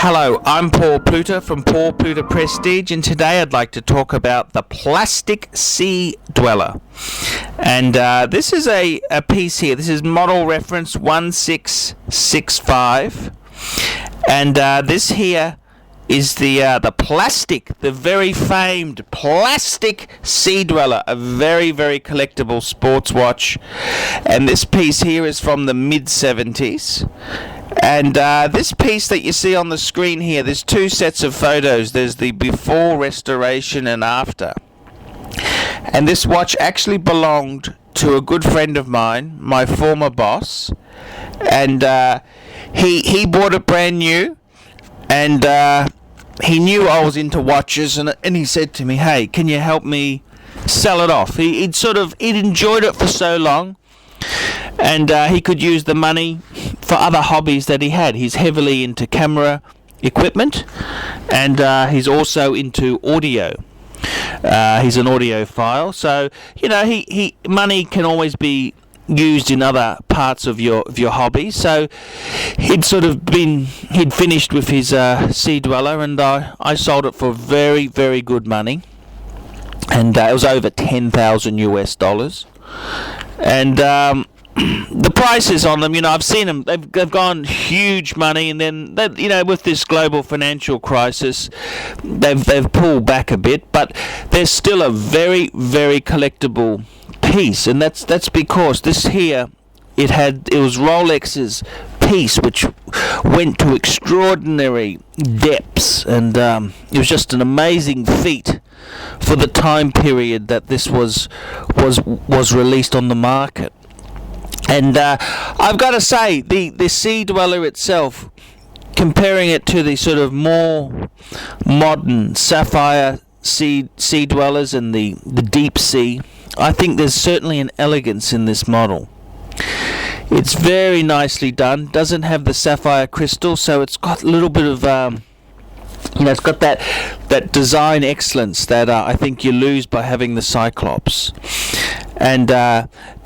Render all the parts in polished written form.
Hello, I'm Paul Pluta from Paul Pluta Prestige, and today I'd like to talk about the Plastic Sea Dweller. And this is a piece here. This is model reference 1665, and this here is the very famed Plastic Sea Dweller, a very, very collectible sports watch. And this piece here is from the mid-70s. And this piece that you see on the screen here, there's two sets of photos. There's the before restoration and after. And this watch actually belonged to a good friend of mine, my former boss. And he bought it brand new. And he knew I was into watches. And he said to me, hey, can you help me sell it off? He'd enjoyed it for so long. And he could use the money for other hobbies that he had. He's heavily into camera equipment, and he's also into audio. He's an audiophile, so he money can always be used in other parts of your hobby. So he'd finished with his Sea Dweller, and I sold it for very, very good money, and it was over $10,000 US. And the prices on them, I've seen them. They've gone huge money, and then with this global financial crisis, they've pulled back a bit. But they're still a very, very collectible piece, and that's because this here, it was Rolex's piece, which went to extraordinary depths, and it was just an amazing feat for the time period that this was released on the market. And I've got to say, the Sea Dweller itself, comparing it to the sort of more modern sapphire sea dwellers and the deep sea, I think there's certainly an elegance in this model. It's very nicely done. Doesn't have the sapphire crystal, so it's got a little bit of it's got that design excellence that I think you lose by having the Cyclops. And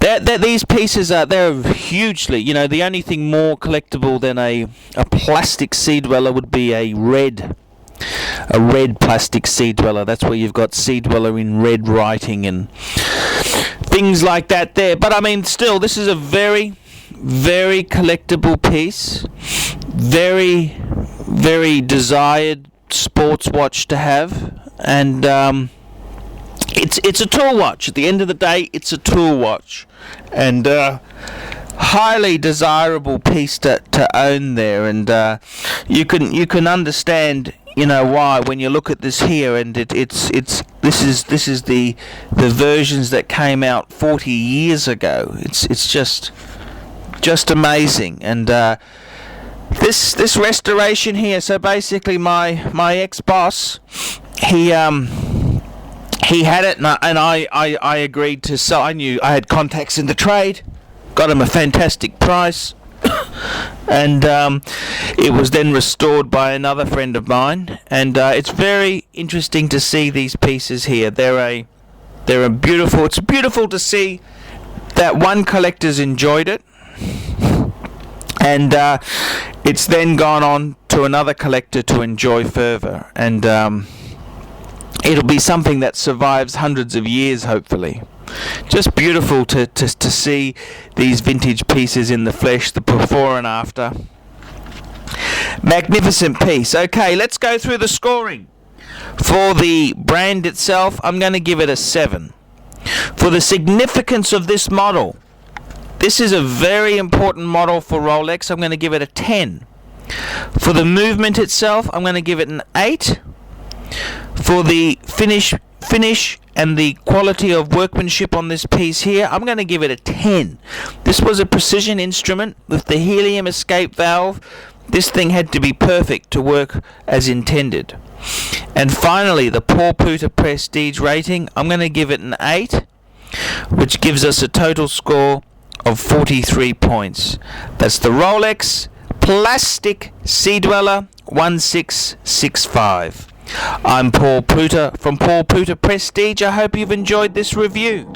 these pieces they're hugely, the only thing more collectible than a plastic Sea Dweller would be a red plastic Sea Dweller. That's where you've got Sea Dweller in red writing and things like that there. But I mean, still, this is a very, very collectible piece. Very, very desired sports watch to have. And it's a tool watch. At the end of the day, it's a tool watch, and highly desirable piece to own there. And you can understand why when you look at this here, and this is the versions that came out 40 years ago. It's just amazing. And this restoration here, so basically my ex-boss, he had it, and I agreed to sell. I knew I had contacts in the trade, got him a fantastic price, and it was then restored by another friend of mine. And it's very interesting to see these pieces here. It's beautiful to see that one collector's enjoyed it, and it's then gone on to another collector to enjoy further. And it'll be something that survives hundreds of years, hopefully. Just beautiful to see these vintage pieces in the flesh, the before and after. Magnificent piece. Okay, let's go through the scoring. For the brand itself, I'm going to give it a 7. For the significance of this model, this is a very important model for Rolex. I'm going to give it a 10. For the movement itself, I'm going to give it an 8. For the finish and the quality of workmanship on this piece here, I'm going to give it a 10. This was a precision instrument with the helium escape valve. This thing had to be perfect to work as intended. And finally, the Paul Pluta Prestige rating, I'm going to give it an 8, which gives us a total score of 43 points. That's the Rolex Plastic Sea Dweller 1665. I'm Paul Pluta from Paul Pluta Prestige. I hope you've enjoyed this review.